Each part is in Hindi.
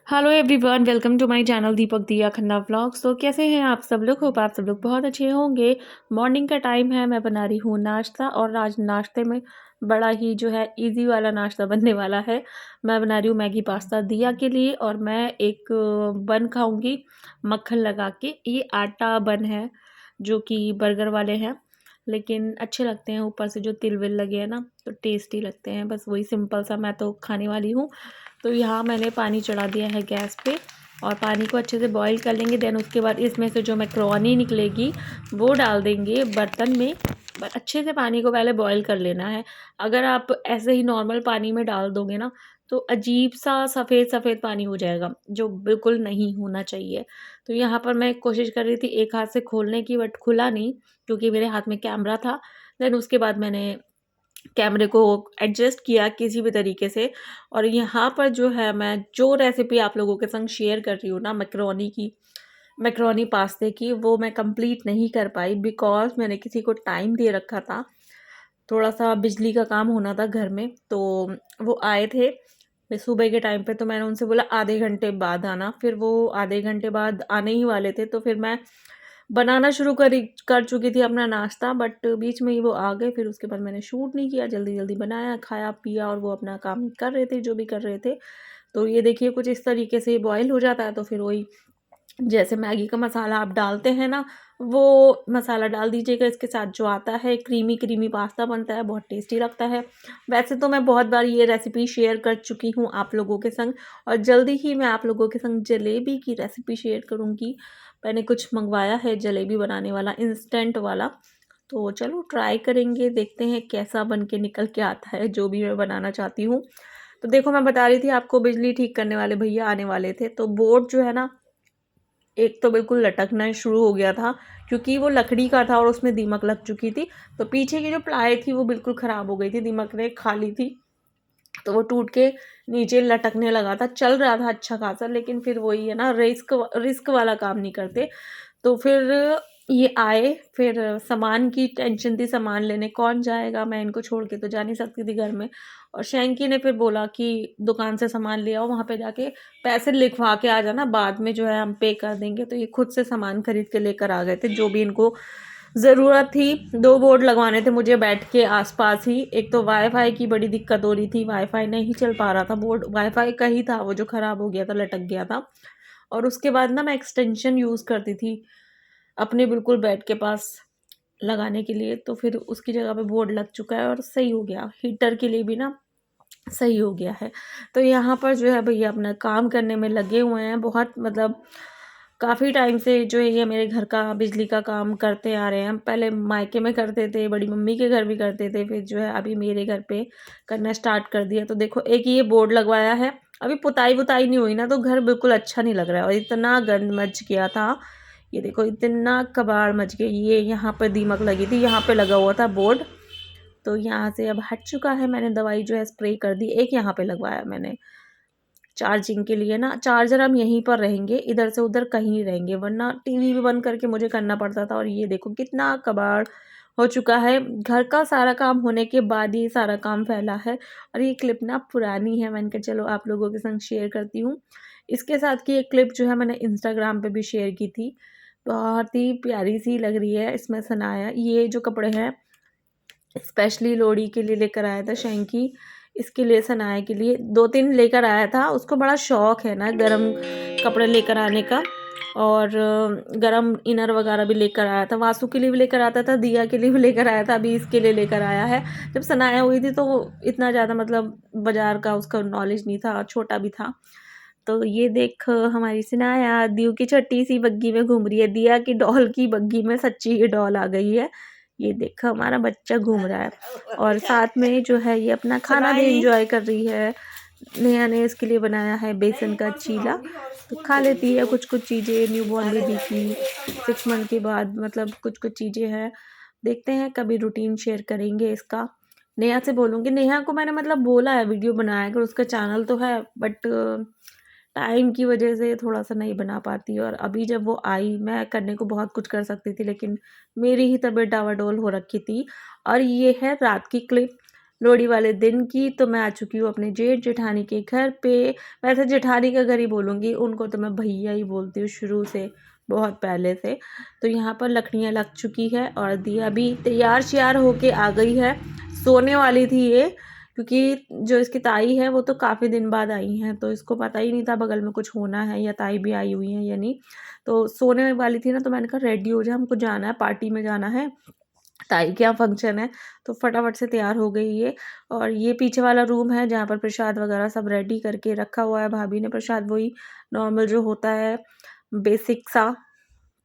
Hello everyone, welcome to my channel Deepak Diya Khanna vlogs. तो कैसे हैं आप सब लोग? होप आप सब लोग बहुत अच्छे होंगे। मॉर्निंग का टाइम है, मैं बना रही हूँ नाश्ता और आज नाश्ते में बड़ा ही जो है इजी वाला नाश्ता बनने वाला है। मैं बना रही हूँ मैगी पास्ता दिया के लिए और मैं एक बन खाऊंगी मक्खन लगा के। ये आटा बन है जो कि बर्गर वाले हैं, लेकिन अच्छे लगते हैं। ऊपर से जो तिल विल लगे हैं ना, तो टेस्टी लगते हैं। बस वही सिंपल सा मैं तो खाने वाली हूँ। तो यहाँ मैंने पानी चढ़ा दिया है गैस पे और पानी को अच्छे से बॉईल कर लेंगे। देन उसके बाद इसमें से जो मैक्रोनी निकलेगी वो डाल देंगे बर्तन में। अच्छे से पानी को पहले बॉईल कर लेना है। अगर आप ऐसे ही नॉर्मल पानी में डाल दोगे ना, तो अजीब सा सफ़ेद सफ़ेद पानी हो जाएगा, जो बिल्कुल नहीं होना चाहिए। तो यहाँ पर मैं कोशिश कर रही थी एक हाथ से खोलने की, बट खुला नहीं क्योंकि मेरे हाथ में कैमरा था। देन उसके बाद मैंने कैमरे को एडजस्ट किया किसी भी तरीके से। और यहाँ पर जो है मैं जो रेसिपी आप लोगों के संग शेयर कर रही हूँ ना, मैक्रोनी पास्ते की, वो मैं कंप्लीट नहीं कर पाई बिकॉज मैंने किसी को टाइम दे रखा था। थोड़ा सा बिजली का काम होना था घर में, तो वो आए थे सुबह के टाइम पे। तो मैंने उनसे बोला आधे घंटे बाद आना, फिर वो आधे घंटे बाद आने ही वाले थे। तो फिर मैं बनाना शुरू कर चुकी थी अपना नाश्ता, बट बीच में ही वो आ गए। फिर उसके बाद मैंने शूट नहीं किया, जल्दी जल्दी बनाया, खाया पिया और वो अपना काम कर रहे थे जो भी कर रहे थे। तो ये देखिए कुछ इस तरीके से बॉयल हो जाता है। तो फिर वही जैसे मैगी का मसाला आप डालते हैं ना, वो मसाला डाल दीजिएगा इसके साथ। जो आता है क्रीमी क्रीमी पास्ता बनता है, बहुत टेस्टी लगता है। वैसे तो मैं बहुत बार ये रेसिपी शेयर कर चुकी हूँ आप लोगों के संग, और जल्दी ही मैं आप लोगों के संग जलेबी की रेसिपी शेयर करूँगी। मैंने कुछ मंगवाया है जलेबी बनाने वाला, इंस्टेंट वाला। तो चलो ट्राई करेंगे, देखते हैं कैसा बन के निकल के आता है जो भी मैं बनाना चाहती हूँ। तो देखो, मैं बता रही थी आपको बिजली ठीक करने वाले भैया आने वाले थे। तो बोर्ड जो है ना, एक तो बिल्कुल लटकना शुरू हो गया था क्योंकि वो लकड़ी का था और उसमें दीमक लग चुकी थी। तो पीछे की जो प्लाई थी वो बिल्कुल ख़राब हो गई थी, दीमक ने खा ली थी। तो वो टूट के नीचे लटकने लगा था। चल रहा था अच्छा खासा, लेकिन फिर वही है ना, रिस्क रिस्क वाला काम नहीं करते। तो फिर ये आए, फिर सामान की टेंशन थी, सामान लेने कौन जाएगा, मैं इनको छोड़ के तो जा नहीं सकती थी घर में। और शैंकी ने फिर बोला कि दुकान से सामान ले आओ, वहाँ पे जाके पैसे लिखवा के आ जाना, बाद में जो है हम पे कर देंगे। तो ये खुद से सामान खरीद के लेकर आ गए थे जो भी इनको ज़रूरत थी। 2 बोर्ड लगवाने थे मुझे बैठ के आसपास ही। एक तो वाईफाई की बड़ी दिक्कत हो रही थी, वाईफाई नहीं चल पा रहा था, बोर्ड वाईफाई का ही था वो जो ख़राब हो गया था, लटक गया था। और उसके बाद ना मैं एक्सटेंशन यूज़ करती थी अपने बिल्कुल बेड के पास लगाने के लिए, तो फिर उसकी जगह पे बोर्ड लग चुका है और सही हो गया। हीटर के लिए भी ना सही हो गया है। तो यहाँ पर जो है भैया अपना काम करने में लगे हुए हैं। बहुत मतलब काफ़ी टाइम से जो है ये मेरे घर का बिजली का काम करते आ रहे हैं। पहले मायके में करते थे, बड़ी मम्मी के घर भी करते थे, फिर जो है अभी मेरे घर पे करना स्टार्ट कर दिया। तो देखो एक ये बोर्ड लगवाया है, अभी पुताई वुताई नहीं हुई ना, तो घर बिल्कुल अच्छा नहीं लग रहा है। और इतना गंद मच गया था, ये देखो इतना कबाड़ मच गया। ये यहाँ पर दीमक लगी थी, यहाँ पे लगा हुआ था बोर्ड, तो यहाँ से अब हट चुका है। मैंने दवाई जो है स्प्रे कर दी। एक यहाँ पे लगवाया मैंने चार्जिंग के लिए ना, चार्जर हम यहीं पर रहेंगे, इधर से उधर कहीं नहीं रहेंगे, वरना टीवी भी बंद करके मुझे करना पड़ता था। और ये देखो कितना कबाड़ हो चुका है। घर का सारा काम होने के बाद ये सारा काम फैला है। और ये क्लिप ना पुरानी है, मैंने कहा चलो आप लोगों के संग शेयर करती हूँ। इसके साथ की एक क्लिप जो है मैंने इंस्टाग्राम पे भी शेयर की थी, बहुत ही प्यारी सी लग रही है। इसमें सनाया ये जो कपड़े हैं स्पेशली लोहड़ी के लिए लेकर आया था शैंकी, इसके लिए सनाया के लिए 2-3 लेकर आया था। उसको बड़ा शौक है ना गरम कपड़े लेकर आने का, और गरम इनर वगैरह भी लेकर आया था। वासु के लिए भी लेकर आता था, दिया के लिए भी लेकर आया था, अभी इसके लिए लेकर आया है। जब सनाया हुई थी तो वो इतना ज़्यादा मतलब बाजार का उसका नॉलेज नहीं था, छोटा भी था। तो ये देख हमारी सनाया दीव की छोटी सी बग्गी में घूम रही है, दिया की डॉल की बग्गी में सच्ची ही डॉल आ गई है। ये देखो हमारा बच्चा घूम रहा है, और साथ में जो है ये अपना खाना भी एंजॉय कर रही है। नेहा ने इसके लिए बनाया है बेसन का चीला, तो खा लेती है कुछ कुछ चीज़ें। न्यूबॉर्न बेबी की 6 मंथ के बाद मतलब कुछ कुछ चीज़ें हैं। देखते हैं कभी रूटीन शेयर करेंगे इसका। नेहा से बोलूँगी, नेहा को मैंने मतलब बोला है वीडियो बनाया कर, उसका चैनल तो है, बट टाइम की वजह से थोड़ा-सा नहीं बना पाती। और अभी जब वो आई, मैं करने को बहुत कुछ कर सकती थी, लेकिन मेरी ही तबीयत डावाडोल हो रखी थी। और ये है रात की क्लिप। लोहड़ी वाले दिन की। तो मैं आ चुकी हूँ अपने जेठ जेठानी के घर पे। वैसे जेठानी का घर ही बोलूँगी, उनको तो मैं भैया ही बोलती हूँ शुरू से, बहुत पहले से। तो यहाँ पर लकड़ियाँ लग चुकी है और दिया भी तैयार श्यार होके आ गई है। सोने वाली थी ये, क्योंकि जो इसकी ताई है वो तो काफ़ी दिन बाद आई हैं, तो इसको पता ही नहीं था बगल में कुछ होना है या ताई भी आई हुई है या नहीं। तो सोने वाली थी ना, तो मैंने कहा रेडी हो जा, हमको जाना है, पार्टी में जाना है, ताई के यहाँ फंक्शन है। तो फटाफट से तैयार हो गई ये। और ये पीछे वाला रूम है जहाँ पर प्रसाद वगैरह सब रेडी करके रखा हुआ है भाभी ने। प्रसाद वही नॉर्मल जो होता है, बेसिक सा,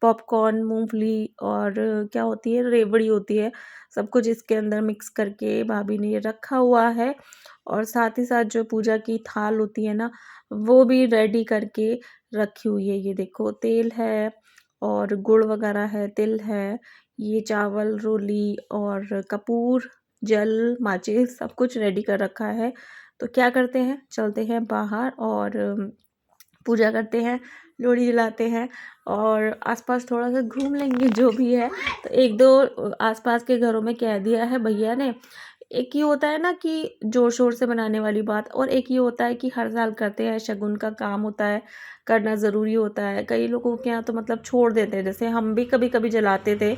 पॉपकॉर्न, मूंगफली और क्या होती है, रेवड़ी होती है, सब कुछ इसके अंदर मिक्स करके भाभी ने ये रखा हुआ है। और साथ ही साथ जो पूजा की थाल होती है ना, वो भी रेडी करके रखी हुई है। ये देखो तेल है और गुड़ वगैरह है, तिल है, ये चावल, रोली और कपूर, जल, माचिस सब कुछ रेडी कर रखा है। तो क्या करते हैं, चलते हैं बाहर और पूजा करते हैं, लोहड़ी जलाते हैं और आसपास थोड़ा सा घूम लेंगे जो भी है। तो एक दो आसपास के घरों में कह दिया है भैया ने। एक ये होता है ना कि ज़ोर शोर से मनाने वाली बात, और एक ये होता है कि हर साल करते हैं, शगुन का काम होता है, करना ज़रूरी होता है। कई लोगों के यहाँ तो मतलब छोड़ देते हैं, जैसे हम भी कभी कभी जलाते थे,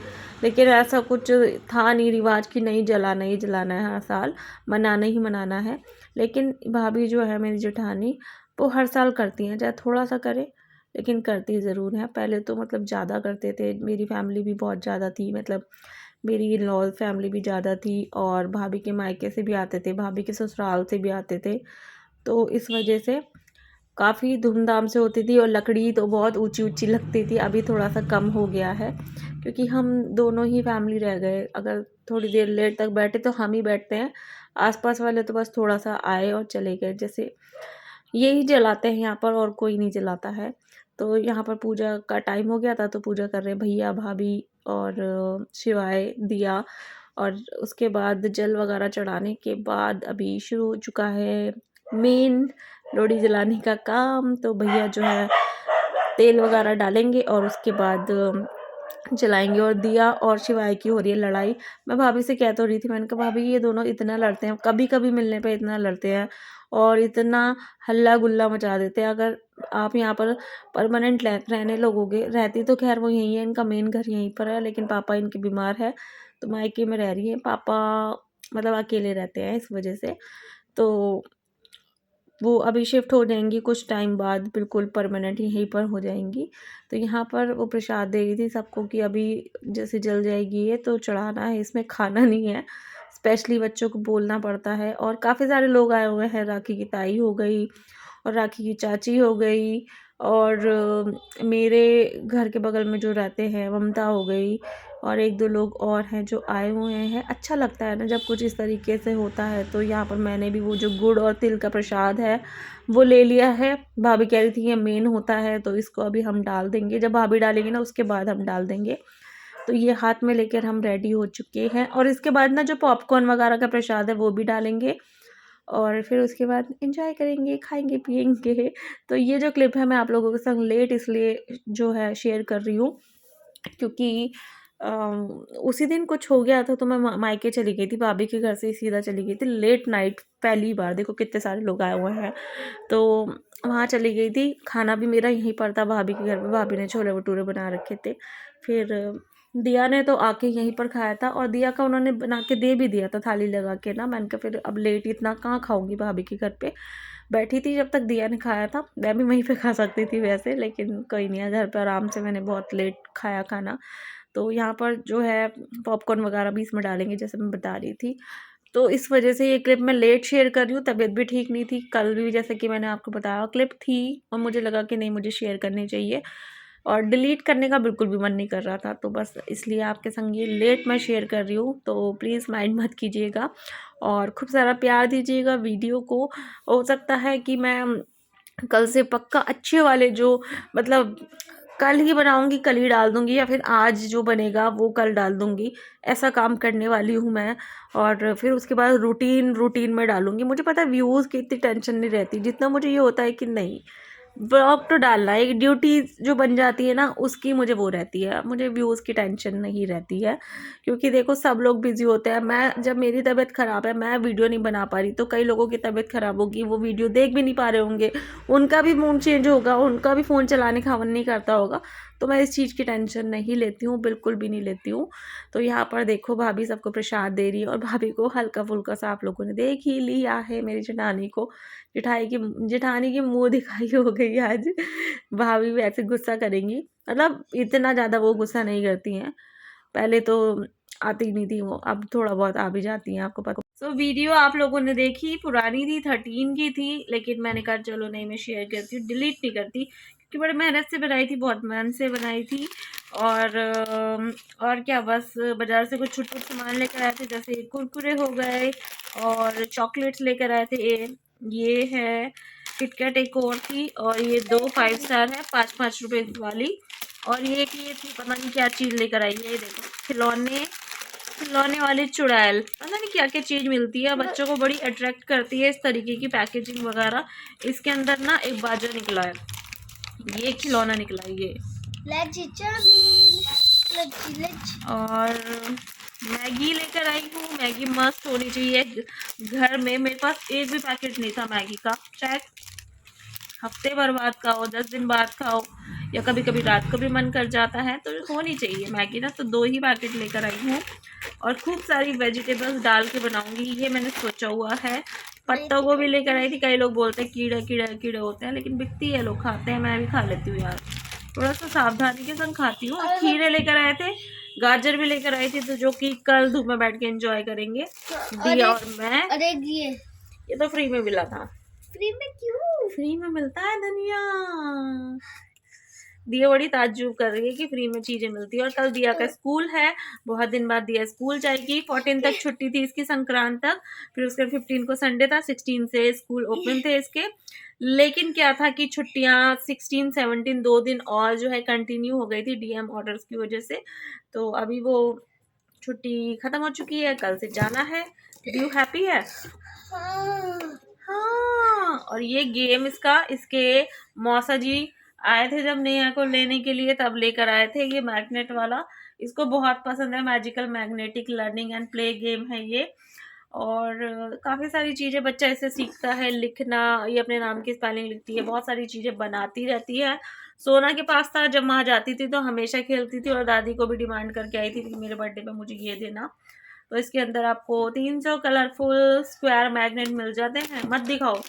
लेकिन ऐसा कुछ था नहीं रिवाज कि नहीं जलाना ही जलाना है, हर साल मनाना ही मनाना है। लेकिन भाभी जो है मेरी जेठानी, वो हर साल करती हैं, चाहे थोड़ा सा करे लेकिन करती ज़रूर हैं। पहले तो मतलब ज़्यादा करते थे, मेरी फैमिली भी बहुत ज़्यादा थी, मतलब मेरी इन-लॉ फैमिली भी ज़्यादा थी और भाभी के मायके से भी आते थे, भाभी के ससुराल से भी आते थे। तो इस वजह से काफ़ी धूमधाम से होती थी और लकड़ी तो बहुत ऊंची-ऊंची लगती थी। अभी थोड़ा-सा कम हो गया है क्योंकि हम दोनों ही फैमिली रह गए। अगर थोड़ी देर लेट तक बैठे तो हम ही बैठते हैं, आस-पास वाले तो बस थोड़ा-सा आए और चले गए। जैसे यही जलाते हैं यहाँ पर और कोई नहीं जलाता है। तो यहाँ पर पूजा का टाइम हो गया था, तो पूजा कर रहे हैं भैया, भाभी और शिवाय, दिया। और उसके बाद जल वगैरह चढ़ाने के बाद अभी शुरू हो चुका है मेन लोहड़ी जलाने का काम। तो भैया जो है तेल वगैरह डालेंगे और उसके बाद जलाएंगे। और दिया और शिवाय की हो रही है लड़ाई। मैं भाभी से कह तो रही थी, मैंने कहा भाभी ये दोनों इतना लड़ते हैं, कभी कभी मिलने पे इतना लड़ते हैं और इतना हल्ला गुल्ला मचा देते हैं। अगर आप यहाँ पर परमानेंट रहने लगोगे, रहती तो खैर वो यहीं है, इनका मेन घर यहीं पर है, लेकिन पापा इनके बीमार है तो मायके में रह रही है। पापा मतलब अकेले रहते हैं इस वजह से। तो वो अभी शिफ्ट हो जाएंगी कुछ टाइम बाद, बिल्कुल परमानेंट यहीं पर हो जाएंगी। तो यहाँ पर वो प्रसाद दे रही थी सबको कि अभी जैसे जल जाएगी ये तो चढ़ाना है, इसमें खाना नहीं है। स्पेशली बच्चों को बोलना पड़ता है। और काफ़ी सारे लोग आए हुए हैं, राखी की ताई हो गई और राखी की चाची हो गई और मेरे घर के बगल में जो रहते हैं ममता हो गई और एक दो लोग और हैं जो आए हुए हैं। अच्छा लगता है ना जब कुछ इस तरीके से होता है। तो यहाँ पर मैंने भी वो जो गुड़ और तिल का प्रसाद है वो ले लिया है। भाभी कह रही थी ये मेन होता है तो इसको अभी हम डाल देंगे, जब भाभी डालेंगे ना उसके बाद हम डाल देंगे। तो ये हाथ में लेकर हम रेडी हो चुके हैं और इसके बाद ना जो पॉपकॉर्न वगैरह का प्रसाद है वो भी डालेंगे और फिर उसके बाद एंजॉय करेंगे, खाएंगे पिएंगे। तो ये जो क्लिप है मैं आप लोगों के संग लेट इसलिए जो है शेयर कर रही हूँ क्योंकि उसी दिन कुछ हो गया था तो मैं मायके चली गई थी, भाभी के घर से ही सीधा चली गई थी लेट नाइट। पहली बार देखो कितने सारे लोग आए हुए हैं, तो वहाँ चली गई थी। खाना भी मेरा यहीं पर था भाभी के घर पे, भाभी ने छोले भटूरे बना रखे थे। फिर दिया ने तो आके यहीं पर खाया था और दिया का उन्होंने बना के दे भी दिया था थाली लगा के ना। मैंने कहा फिर अब लेट इतना कहाँ खाऊंगी, भाभी के घर पे बैठी थी जब तक दिया ने खाया था। मैं भी वहीं पे खा सकती थी वैसे, लेकिन कोई नहीं है, घर पर आराम से मैंने बहुत लेट खाया खाना। तो यहाँ पर जो है पॉपकॉर्न वगैरह भी इसमें डालेंगे जैसे मैं बता रही थी। तो इस वजह से ये क्लिप मैं लेट शेयर कर रही हूँ। तबीयत भी ठीक नहीं थी, कल भी जैसे कि मैंने आपको बताया क्लिप थी और मुझे लगा कि नहीं मुझे शेयर करनी चाहिए और डिलीट करने का बिल्कुल भी मन नहीं कर रहा था, तो बस इसलिए आपके संग ये लेट मैं शेयर कर रही हूँ। तो प्लीज़ माइंड मत कीजिएगा और खूब सारा प्यार दीजिएगा वीडियो को। हो सकता है कि मैं कल से पक्का अच्छे वाले जो मतलब कल ही बनाऊंगी कल ही डाल दूंगी, या फिर आज जो बनेगा वो कल डाल दूंगी, ऐसा काम करने वाली हूँ मैं। और फिर उसके बाद रूटीन में डालूंगी। मुझे पता है व्यूज़ की इतनी टेंशन नहीं रहती, जितना मुझे ये होता है कि नहीं ब्लॉग तो डालना है, एक ड्यूटी जो बन जाती है ना उसकी मुझे वो रहती है, मुझे व्यूज़ की टेंशन नहीं रहती है, क्योंकि देखो सब लोग बिजी होते हैं। मैं जब मेरी तबीयत ख़राब है, मैं वीडियो नहीं बना पा रही, तो कई लोगों की तबीयत ख़राब होगी, वो वीडियो देख भी नहीं पा रहे होंगे, उनका भी मूड चेंज होगा, उनका भी फ़ोन चलाने का मन नहीं करता होगा। तो मैं इस चीज़ की टेंशन नहीं लेती हूँ, बिल्कुल भी नहीं लेती हूँ। तो यहाँ पर देखो भाभी सबको प्रसाद दे रही है, और भाभी को हल्का फुल्का सा आप लोगों ने देख ही लिया है, मेरी जेठानी को, जेठानी की मुंह दिखाई हो गई आज। भाभी भी ऐसे गुस्सा करेंगी, मतलब इतना ज़्यादा वो गुस्सा नहीं करती हैं, पहले तो आती नहीं थी वो, अब थोड़ा बहुत आ भी जाती हैं, आपको पता। तो वीडियो आप लोगों ने देखी, पुरानी थी, 13 की थी, लेकिन मैंने कहा चलो नहीं मैं शेयर करती हूँ, डिलीट नहीं करती, क्योंकि बड़े मेहनत से बनाई थी, बहुत मन से बनाई थी। और क्या, बस बाज़ार से कुछ छुट सामान लेकर आए थे, जैसे कुरकुरे हो गए और चॉकलेट्स लेकर आए थे। ये है किटकैट एक और थी, और ये 2 5 स्टार है 5-5 रुपए वाली, और ये थी पता नहीं क्या चीज़ लेकर आई है। ये देखो खिलौने, खिलौने वाली चुड़ैल, पता नहीं क्या क्या चीज़ मिलती है, बच्चों को बड़ी अट्रैक्ट करती है इस तरीके की पैकेजिंग वगैरह। इसके अंदर ना एक बाजा निकला है, ये खिलौना निकला है ये, और मैगी लेकर आई हूँ। मैगी मस्त होनी चाहिए घर में, मेरे पास एक भी पैकेट नहीं था मैगी का, शायद हफ्ते भर बाद खाओ, 10 दिन बाद खाओ, या कभी कभी रात को भी मन कर जाता है, तो होनी चाहिए मैगी ना। तो 2 ही पैकेट लेकर आई हूँ, और खूब सारी वेजिटेबल्स डाल के बनाऊंगी, ये मैंने सोचा हुआ है। पत्ता गोभी लेकर आई थी, कई लोग बोलते हैं कीड़े कीड़े कीड़े होते हैं, लेकिन बिकती है, लोग खाते हैं, मैं भी खा लेती हूँ यार, थोड़ा सा सावधानी के संग खाती हूँ। खीरे लेकर आए थे, गाजर भी लेकर आई थी, तो जो कि कल धूप में बैठ के एंजॉय करेंगे, दिया और मैं। अरे ये तो फ्री में मिला था। फ्री में क्यों? फ्री में मिलता है धनिया। दिया बड़ी ताज्जुब कर रही है कि फ्री में चीजें मिलती है, और कल दिया का स्कूल है, बहुत दिन बाद दिया स्कूल जाएगी। 14 तक छुट्टी थी इसकी, संक्रांत तक, फिर उसके 15 को संडे था, 16 से स्कूल ओपन थे इसके। लेकिन क्या था कि छुट्टियां 16 17 2 दिन और जो है कंटिन्यू हो गई थी डीएम ऑर्डर्स की वजह से, तो अभी वो छुट्टी खत्म हो चुकी है, कल से जाना है। यू हैप्पी है? हाँ। और ये गेम इसके मौसा जी आए थे जब नेहा को लेने के लिए, तब लेकर आए थे ये मैग्नेट वाला, इसको बहुत पसंद है। Magical magnetic learning and play game है ये, और काफ़ी सारी चीज़ें बच्चा इससे सीखता है, लिखना, ये अपने नाम की स्पेलिंग लिखती है, बहुत सारी चीज़ें बनाती रहती है। सोना के पास था, जब वहाँ जाती थी तो हमेशा खेलती थी, और दादी को भी डिमांड करके आई थी कि मेरे बर्थडे पे मुझे ये देना। तो इसके अंदर आपको 300 कलरफुल स्क्वायर मैग्नेट मिल जाते हैं, मत दिखाओ,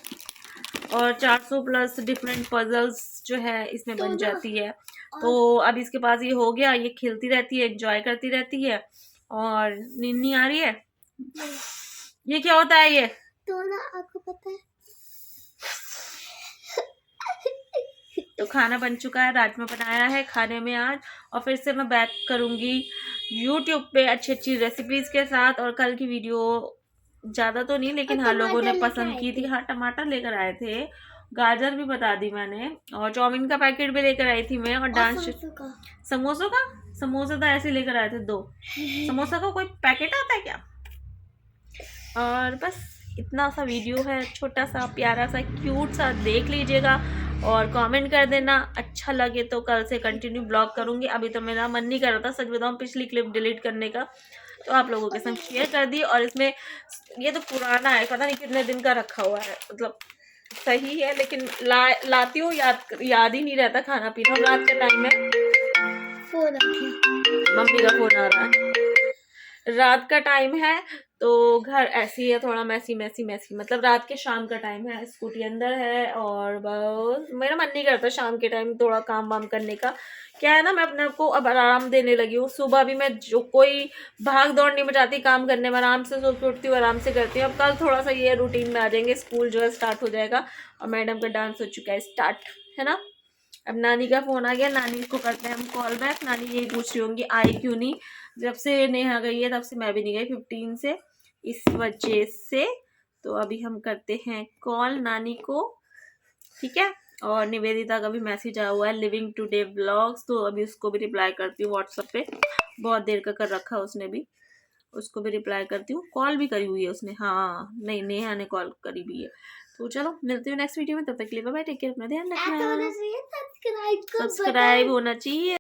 और 400 प्लस डिफरेंट पजल्स जो है इसमें बन जाती है। तो अब इसके पास ये हो गया, ये खेलती रहती है, एंजॉय करती रहती है, और नींद नहीं आ रही है। ये क्या होता है ये? तो ना आपको पता है। तो खाना बन चुका है, राजमा बनाया है खाने में आज, और फिर से मैं बैक करूँगी यूट्यूब पे अच्छी अच्छी रेसिपीज़ के साथ। और कल की वीडियो ज़्यादा तो नहीं, लेकिन हाँ लोगों ने पसंद की थी। हाँ टमाटर लेकर आए थे, गाजर भी बता दी मैंने, और चाउमीन का पैकेट भी लेकर आई थी मैं, और डांस समोसों का, समोसा तो ऐसे लेकर आए थे 2 समोसा का कोई पैकेट आता है क्या? और बस इतना सा वीडियो है, छोटा सा प्यारा सा क्यूट सा, देख लीजिएगा और कमेंट कर देना, अच्छा लगे तो कल से कंटिन्यू ब्लॉग करूँगी। अभी तो मेरा मन नहीं कर रहा था, सच बताऊँ, पिछली क्लिप डिलीट करने का, तो आप लोगों के संग शेयर कर दी। और इसमें ये तो पुराना है, पता नहीं कितने दिन का रखा हुआ है, मतलब सही है, लेकिन लाती हूँ, याद ही नहीं रहता खाना पीना। रात का टाइम है, फोन आ गया, मम्मी का फोन आ रहा है, रात का टाइम है, तो घर ऐसी है, थोड़ा मैसी मैसी मैसी, मतलब रात के शाम का टाइम है, स्कूटी अंदर है, और बस मेरा मन नहीं करता शाम के टाइम थोड़ा काम वाम करने का। क्या है ना, मैं अपने आप को अब आराम देने लगी हूँ। सुबह भी मैं जो कोई भाग दौड़ नहीं बचाती काम करने में, आराम से सो के उठती हूँ, आराम से करती हूँ। अब कल थोड़ा सा ये रूटीन में आ जाएंगे, स्कूल जो है स्टार्ट हो जाएगा, और मैडम का डांस हो चुका है स्टार्ट, है ना। अब नानी का फ़ोन आ गया, नानी को करते हैं हम कॉल बैक। नानी यही पूछ रही होंगी आई क्यों नहीं, जब से नेहा गई है तब से मैं भी नहीं गई 15 से, इस वजह से। तो अभी हम करते हैं कॉल नानी को, ठीक है। और निवेदिता का भी मैसेज आया हुआ है, लिविंग टुडे व्लॉग्स, तो अभी उसको भी रिप्लाई करती हूँ व्हाट्सएप पे, बहुत देर का कर रखा है उसने भी, उसको भी रिप्लाई करती हूँ। कॉल भी करी हुई है उसने, हाँ नहीं नेहा ने कॉल करी हुई है। तो चलो मिलती हूँ नेक्स्ट वीडियो में, तब तक के लिए बाय बाय, टेक केयर, अपना ध्यान ऐसा होना रखना। चाहिए, सब्सक्राइब सब्सक्राइब होना चाहिए।